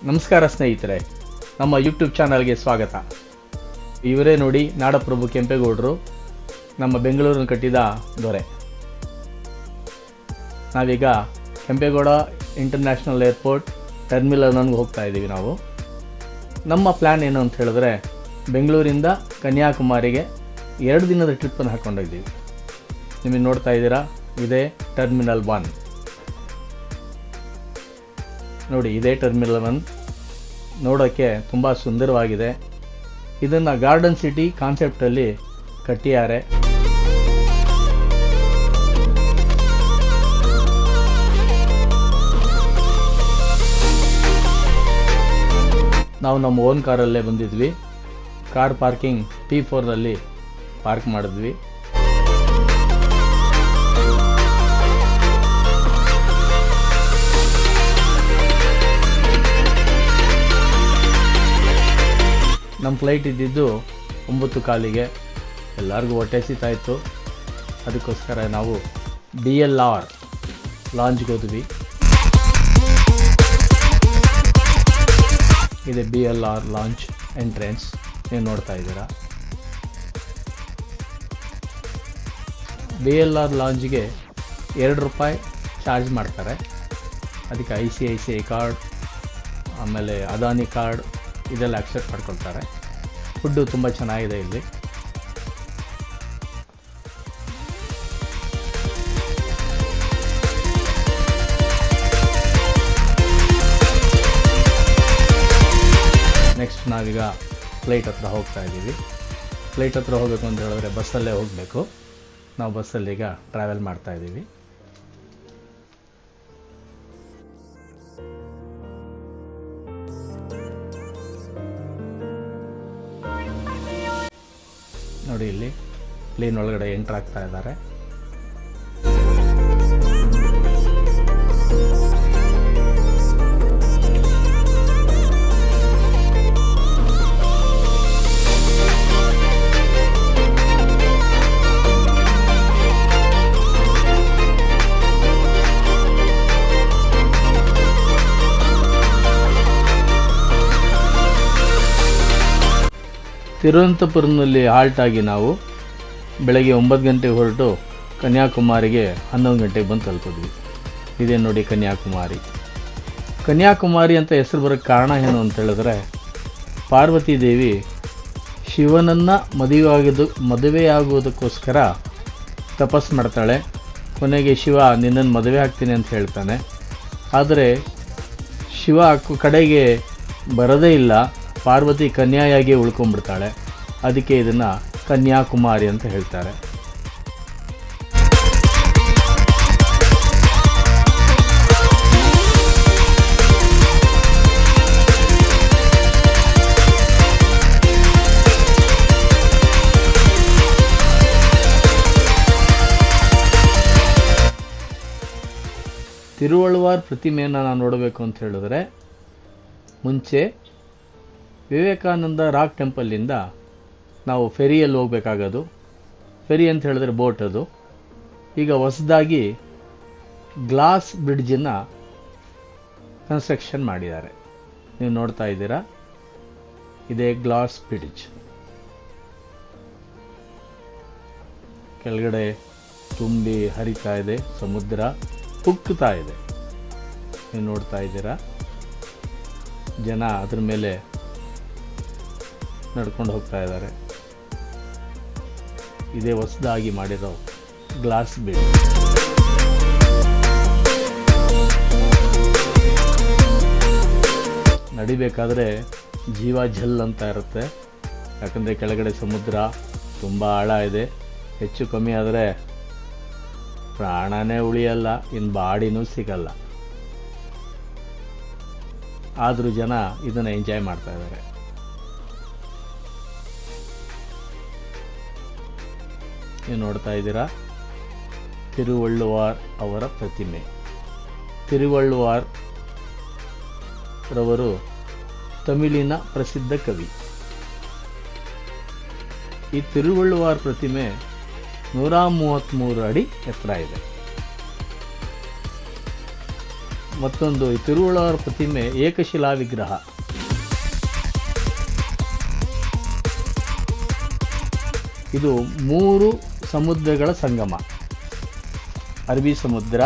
ನಮಸ್ಕಾರ ಸ್ನೇಹಿತರೆ, ನಮ್ಮ ಯೂಟ್ಯೂಬ್ ಚಾನಲ್ಗೆ ಸ್ವಾಗತ. ಇವರೇ ನೋಡಿ ನಾಡಪ್ರಭು ಕೆಂಪೇಗೌಡರು, ನಮ್ಮ ಬೆಂಗಳೂರನ್ನು ಕಟ್ಟಿದ ದೊರೆ. ನಾವೀಗ ಕೆಂಪೇಗೌಡ ಇಂಟರ್ನ್ಯಾಷನಲ್ ಏರ್ಪೋರ್ಟ್ ಟರ್ಮಿನಲ್ 11ಗೆ ಹೋಗ್ತಾ ಇದ್ದೀವಿ. ನಮ್ಮ ಪ್ಲ್ಯಾನ್ ಏನು ಅಂತ ಹೇಳಿದ್ರೆ, ಬೆಂಗಳೂರಿಂದ ಕನ್ಯಾಕುಮಾರಿಗೆ 2 ದಿನದ ಟ್ರಿಪ್ಪನ್ನು ಹಾಕ್ಕೊಂಡಿದ್ದೀವಿ. ನಿಮಗೆ ನೋಡ್ತಾ ಇದ್ದೀರಾ, ಇದೇ ಟರ್ಮಿನಲ್ 1 ನೋಡಿ. ಇದೇ ಟರ್ಮಿನಲ್ 1 ನೋಡೋಕ್ಕೆ ತುಂಬ ಸುಂದರವಾಗಿದೆ. ಇದನ್ನು ಗಾರ್ಡನ್ ಸಿಟಿ ಕಾನ್ಸೆಪ್ಟಲ್ಲಿ ಕಟ್ಟಿದ್ದಾರೆ. ನಾವು ನಮ್ಮ ಓನ್ ಕಾರಲ್ಲೇ ಬಂದಿದ್ವಿ. ಕಾರ್ ಪಾರ್ಕಿಂಗ್ T4ನಲ್ಲಿ ಪಾರ್ಕ್ ಮಾಡಿದ್ವಿ. ನಮ್ಮ ಫ್ಲೈಟ್ ಇದ್ದಿದ್ದು 9:15ಗೆ. ಎಲ್ಲರಿಗೂ ಹೊಟ್ಟೆ ಹಸಿತಾಯಿತ್ತು. ಅದಕ್ಕೋಸ್ಕರ ನಾವು DLR ಲಾಂಜ್ಗೆ ಹೋದ್ವಿ. ಇದೆ DLR ಲಾಂಚ್ ಎಂಟ್ರೆನ್ಸ್, ನೀವು ನೋಡ್ತಾ ಇದ್ದೀರಾ. DLR ಲಾಂಜ್ಗೆ ₹2 ಚಾರ್ಜ್ ಮಾಡ್ತಾರೆ. ಅದಕ್ಕೆ ICICI ಕಾರ್ಡ್, ಆಮೇಲೆ ಅದಾನಿ ಕಾರ್ಡ್ ಇದೆಲ್ಲ ಆಕ್ಸೆಪ್ಟ್ ಮಾಡ್ಕೊಳ್ತಾರೆ. ಫುಡ್ಡು ತುಂಬ ಚೆನ್ನಾಗಿದೆ ಇಲ್ಲಿ. ನೆಕ್ಸ್ಟ್ ನಾವೀಗ ಫ್ಲೈಟ್ ಹತ್ರ ಹೋಗ್ತಾ ಇದ್ದೀವಿ. ಫ್ಲೈಟ್ ಹತ್ರ ಹೋಗಬೇಕು ಅಂತ ಹೇಳಿದ್ರೆ ಬಸ್ಸಲ್ಲೇ ಹೋಗಬೇಕು. ನಾವು ಬಸ್ಸಲ್ಲೀಗ ಟ್ರಾವೆಲ್ ಮಾಡ್ತಾ ಇದ್ದೀವಿ. ನೋಡಿ, ಇಲ್ಲಿ ಪ್ಲೇನ್ ಒಳಗಡೆ ಎಂಟ್ರ್ ಆಗ್ತಾ ಇದ್ದಾರೆ. ತಿರುವನಂತಪುರಂನಲ್ಲಿ ಹಾಲ್ಟ್ ಆಗಿ ನಾವು ಬೆಳಗ್ಗೆ 9 ಗಂಟೆಗೆ ಹೊರಟು ಕನ್ಯಾಕುಮಾರಿಗೆ 11 ಗಂಟೆಗೆ ಬಂದು ತಲುಪಿದ್ವಿ. ಇದೇ ನೋಡಿ ಕನ್ಯಾಕುಮಾರಿ. ಕನ್ಯಾಕುಮಾರಿ ಅಂತ ಹೆಸರು ಬರೋಕ್ಕೆ ಕಾರಣ ಏನು ಅಂತ ಹೇಳಿದ್ರೆ, ಪಾರ್ವತಿ ದೇವಿ ಶಿವನನ್ನು ಮದುವೆಯಾಗುವುದಕ್ಕೋಸ್ಕರ ತಪಸ್ಸು ಮಾಡ್ತಾಳೆ. ಕೊನೆಗೆ ಶಿವ ನಿನ್ನನ್ನು ಮದುವೆ ಆಗ್ತೀನಿ ಅಂತ ಹೇಳ್ತಾನೆ. ಆದರೆ ಶಿವ ಕಡೆಗೆ ಬರೋದೇ ಇಲ್ಲ. ಪಾರ್ವತಿ ಕನ್ಯಾಯಾಗಿ ಉಳ್ಕೊಂಡ್ಬಿಡ್ತಾಳೆ. ಅದಕ್ಕೆ ಇದನ್ನು ಕನ್ಯಾಕುಮಾರಿ ಅಂತ ಹೇಳ್ತಾರೆ. ತಿರುವಳ್ಳುವಾರ್ ಪ್ರತಿಮೆಯನ್ನು ನಾವು ನೋಡಬೇಕು ಅಂತ ಹೇಳಿದ್ರೆ, ಮುಂಚೆ ವಿವೇಕಾನಂದ ರಾಕ್ ಟೆಂಪಲ್ಲಿಂದ ನಾವು ಫೆರಿಯಲ್ಲಿ ಹೋಗಬೇಕಾಗೋದು. ಫೆರಿ ಅಂತ ಹೇಳಿದ್ರೆ ಬೋಟ್. ಅದು ಈಗ ಹೊಸದಾಗಿ ಗ್ಲಾಸ್ ಬ್ರಿಡ್ಜನ್ನು ಕನ್ಸ್ಟ್ರಕ್ಷನ್ ಮಾಡಿದ್ದಾರೆ. ನೀವು ನೋಡ್ತಾ ಇದ್ದೀರಾ, ಇದೇ ಗ್ಲಾಸ್ ಬ್ರಿಡ್ಜ್. ಕೆಳಗಡೆ ತುಂಬಿ ಹರಿತಾ ಇದೆ, ಸಮುದ್ರ ಉಕ್ಕುತ್ತಾ ಇದೆ. ನೀವು ನೋಡ್ತಾ ಇದ್ದೀರಾ, ಜನ ಅದ್ರ ಮೇಲೆ ನಡ್ಕೊಂಡು ಹೋಗ್ತಾ ಇದ್ದಾರೆ. ಇದೇ ಹೊಸದಾಗಿ ಮಾಡಿರೋ ಗ್ಲಾಸ್ ಬ್ರಿಡ್ಜ್. ನಡಿಬೇಕಾದ್ರೆ ಜೀವ ಝಲ್ ಅಂತ ಇರುತ್ತೆ. ಯಾಕಂದರೆ ಕೆಳಗಡೆ ಸಮುದ್ರ ತುಂಬ ಆಳ ಇದೆ. ಹೆಚ್ಚು ಕಮ್ಮಿ ಆದರೆ ಪ್ರಾಣನೇ ಉಳಿಯಲ್ಲ, ಇನ್ನು ಬಾಡಿನೂ ಸಿಗಲ್ಲ. ಆದರೂ ಜನ ಇದನ್ನು ಎಂಜಾಯ್ ಮಾಡ್ತಾ ಇದ್ದಾರೆ. ನೀವು ನೋಡ್ತಾ ಇದ್ದೀರಾ, ತಿರುವಳ್ಳುವಾರ್ ಅವರ ಪ್ರತಿಮೆ. ತಿರುವಳ್ಳುವಾರ್ ರವರು ತಮಿಳಿನ ಪ್ರಸಿದ್ಧ ಕವಿ. ಈ ತಿರುವಳ್ಳುವಾರ್ ಪ್ರತಿಮೆ 133 ಅಡಿ ಎತ್ತರ ಇದೆ. ಮತ್ತೊಂದು ಈ ತಿರುವಳ್ಳವರ ಪ್ರತಿಮೆ ಏಕಶಿಲಾ ವಿಗ್ರಹ. ಇದು 3 ಸಮುದ್ರಗಳ ಸಂಗಮ, ಅರಬ್ಬಿ ಸಮುದ್ರ,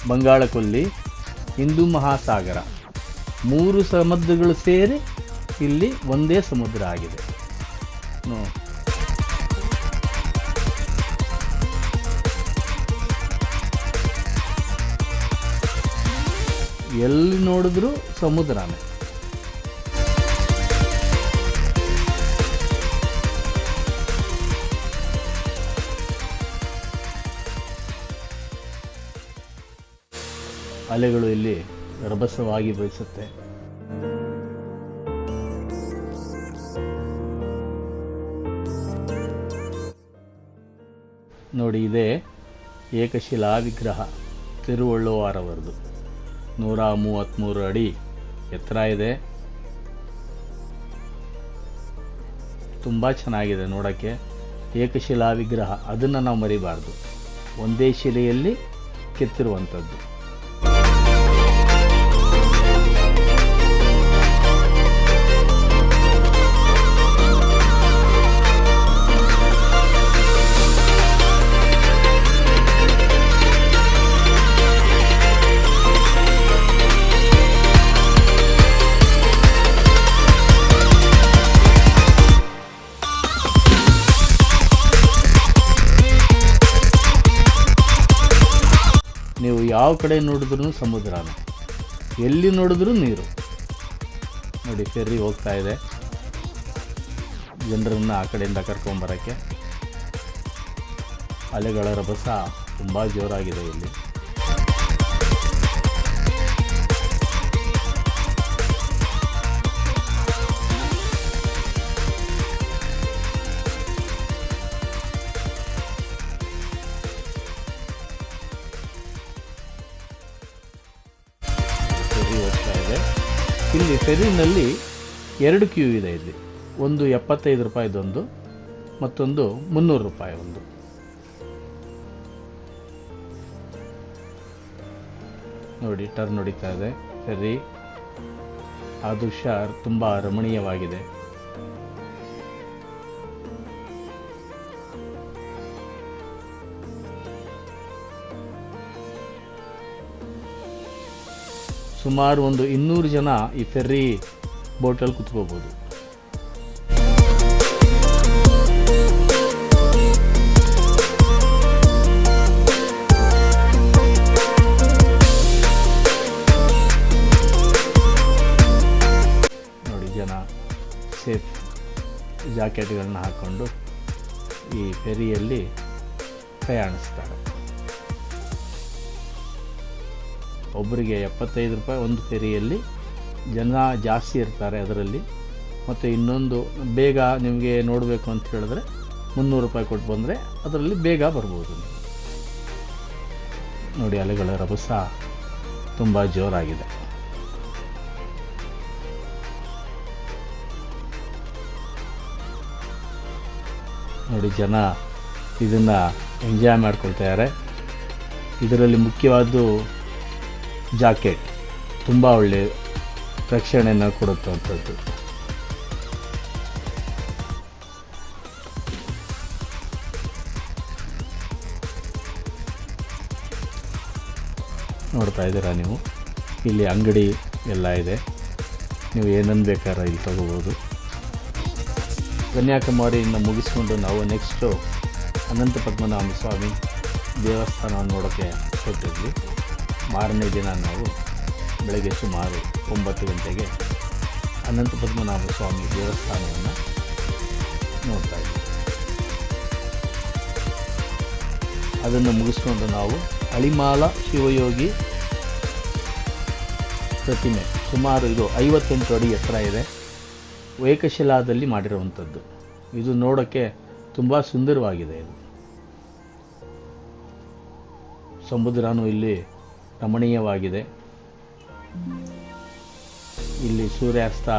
ಬಂಗಾಳಕೊಲ್ಲಿ, ಹಿಂದೂ ಮಹಾಸಾಗರ, 3 ಸಮುದ್ರಗಳು ಸೇರಿ ಇಲ್ಲಿ ಒಂದೇ ಸಮುದ್ರ ಆಗಿದೆ. ಎಲ್ಲಿ ನೋಡಿದ್ರೂ ಸಮುದ್ರನೇ. ಅಲೆಗಳು ಇಲ್ಲಿ ರಭಸವಾಗಿ ಬೀಸುತ್ತೆ. ನೋಡಿ, ಇದೇ ಏಕಶಿಲಾ ವಿಗ್ರಹ ತಿರುವಳ್ಳುವಾರವರದು. 133 ಅಡಿ ಎತ್ತರ ಇದೆ. ತುಂಬ ಚೆನ್ನಾಗಿದೆ ನೋಡೋಕ್ಕೆ. ಏಕಶಿಲಾ ವಿಗ್ರಹ, ಅದನ್ನು ನಾವು ಮರಿಬಾರ್ದು. ಒಂದೇ ಶಿಲೆಯಲ್ಲಿ ಕೆತ್ತಿರುವಂಥದ್ದು. ನೀವು ಯಾವ ಕಡೆ ನೋಡಿದ್ರೂ ಸಮುದ್ರನೇ, ಎಲ್ಲಿ ನೋಡಿದ್ರೂ ನೀರು. ನೋಡಿ, ಫೆರ್ರಿ ಹೋಗ್ತಾ ಇದೆ ಜನರನ್ನು ಆ ಕಡೆಯಿಂದ ಕರ್ಕೊಂಬರೋಕ್ಕೆ. ಅಲೆಗಳ ರಭಸ ತುಂಬ ಜೋರಾಗಿದೆ ಇಲ್ಲಿ. ಇಲ್ಲಿ ಫೆರ್ರಿನಲ್ಲಿ 2 ಕ್ಯೂ ಇದೆ. ಇಲ್ಲಿ ಒಂದು 75 ರೂಪಾಯಿದೊಂದು, ಮತ್ತೊಂದು 300 ರೂಪಾಯಿ ಒಂದು. ನೋಡಿ, ಟರ್ನ್ ಹೊಡಿತಾ ಇದೆ ಫೆರ್ರಿ. ಆ ದೃಶ್ಯ ತುಂಬ ರಮಣೀಯವಾಗಿದೆ. ಸುಮಾರು ಒಂದು 200 ಜನ ಈ ಫೆರ್ರಿ ಬೋಟಲ್ಲಿ ಕುತ್ಕೋಬೋದು. ನೋಡಿ, ಜನ ಸೇಫ್ ಜಾಕೆಟ್ಗಳನ್ನ ಹಾಕ್ಕೊಂಡು ಈ ಫೆರ್ರಿಯಲ್ಲಿ ಪ್ರಯಾಣಿಸ್ತಾರೆ. ಒಬ್ಬರಿಗೆ 75 ರೂಪಾಯಿ ಒಂದು ಫೆರಿಯಲ್ಲಿ. ಜನ ಜಾಸ್ತಿ ಇರ್ತಾರೆ ಅದರಲ್ಲಿ. ಮತ್ತು ಇನ್ನೊಂದು, ಬೇಗ ನಿಮಗೆ ನೋಡಬೇಕು ಅಂತ ಹೇಳಿದ್ರೆ 300 ರೂಪಾಯಿ ಕೊಟ್ಟು ಬಂದರೆ ಅದರಲ್ಲಿ ಬೇಗ ಬರ್ಬೋದು. ನೋಡಿ, ಅಲೆಗಳ ರಭಸ ತುಂಬ ಜೋರಾಗಿದೆ. ನೋಡಿ, ಜನ ಇದನ್ನು ಎಂಜಾಯ್ ಮಾಡ್ಕೊಳ್ತಾರೆ. ಇದರಲ್ಲಿ ಮುಖ್ಯವಾದ್ದು ಜಾಕೆಟ್ ತುಂಬ ಒಳ್ಳೆಯ ರಕ್ಷಣೆಯನ್ನು ಕೊಡುತ್ತಂಥದ್ದು. ನೋಡ್ತಾ ಇದ್ದೀರಾ ನೀವು, ಇಲ್ಲಿ ಅಂಗಡಿ ಎಲ್ಲ ಇದೆ. ನೀವು ಏನನ್ನು ಬೇಕಾದ್ರೆ ಇಲ್ಲಿ ತಗೋಬೋದು. ಕನ್ಯಾಕುಮಾರಿಯಿಂದ ಮುಗಿಸ್ಕೊಂಡು ನಾವು ನೆಕ್ಸ್ಟು ಅನಂತ ಪದ್ಮನಾಭ ಸ್ವಾಮಿ ದೇವಸ್ಥಾನವನ್ನು ನೋಡೋಕ್ಕೆ ಹೊರಟಿದ್ವಿ. ಮಾರನೇ ದಿನ ನಾವು ಬೆಳಗ್ಗೆ ಸುಮಾರು 9 ಗಂಟೆಗೆ ಅನಂತ ಪದ್ಮನಾಭ ಸ್ವಾಮಿ ದೇವಸ್ಥಾನವನ್ನು ನೋಡ್ತಾ ಇದ್ವಿ. ಅದನ್ನು ಮುಗಿಸ್ಕೊಂಡು ನಾವು ಅಳಿಮಾಲ ಶಿವಯೋಗಿ ಪ್ರತಿಮೆ, ಸುಮಾರು ಇದು 58 ಅಡಿ ಎತ್ತರ ಇದೆ. ಏಕಶಿಲಾದಲ್ಲಿ ಮಾಡಿರುವಂಥದ್ದು. ಇದು ನೋಡೋಕ್ಕೆ ತುಂಬ ಸುಂದರವಾಗಿದೆ. ಇದು ಸಮುದ್ರನೂ ಇಲ್ಲಿ ರಮಣೀಯವಾಗಿದೆ. ಇಲ್ಲಿ ಸೂರ್ಯಾಸ್ತ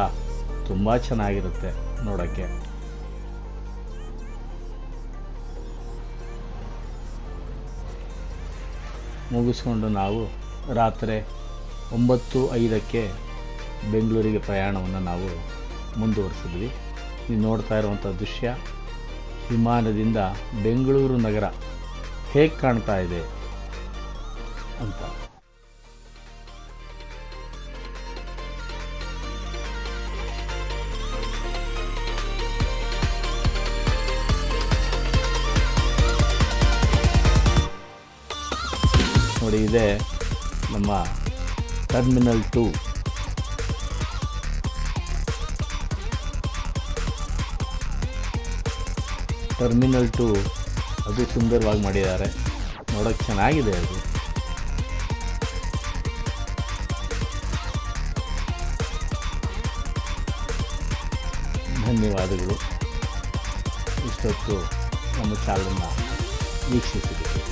ತುಂಬ ಚೆನ್ನಾಗಿರುತ್ತೆ ನೋಡೋಕ್ಕೆ. ಮುಗಿಸ್ಕೊಂಡು ನಾವು ರಾತ್ರಿ 9:05ಕ್ಕೆ ಬೆಂಗಳೂರಿಗೆ ಪ್ರಯಾಣವನ್ನು ನಾವು ಮುಂದುವರಿಸಿದ್ವಿ. ನೀವು ನೋಡ್ತಾ ಇರುವಂಥ ದೃಶ್ಯ ವಿಮಾನದಿಂದ ಬೆಂಗಳೂರು ನಗರ ಹೇಗೆ ಕಾಣ್ತಾ ಇದೆ ಅಂತ. ನೋಡಿ, ಇದೆ ನಮ್ಮ ಟರ್ಮಿನಲ್ 2. ಟರ್ಮಿನಲ್ 2 ಅದು ಸುಂದರವಾಗಿ ಮಾಡಿದ್ದಾರೆ, ನೋಡೋಕ್ಕೆ ಚೆನ್ನಾಗಿದೆ ಅದು. ಧನ್ಯವಾದಗಳು ಇಷ್ಟೊತ್ತು ನಮ್ಮ ಚಾನಲನ್ನು ವೀಕ್ಷಿಸಿದ್ದಕ್ಕೆ.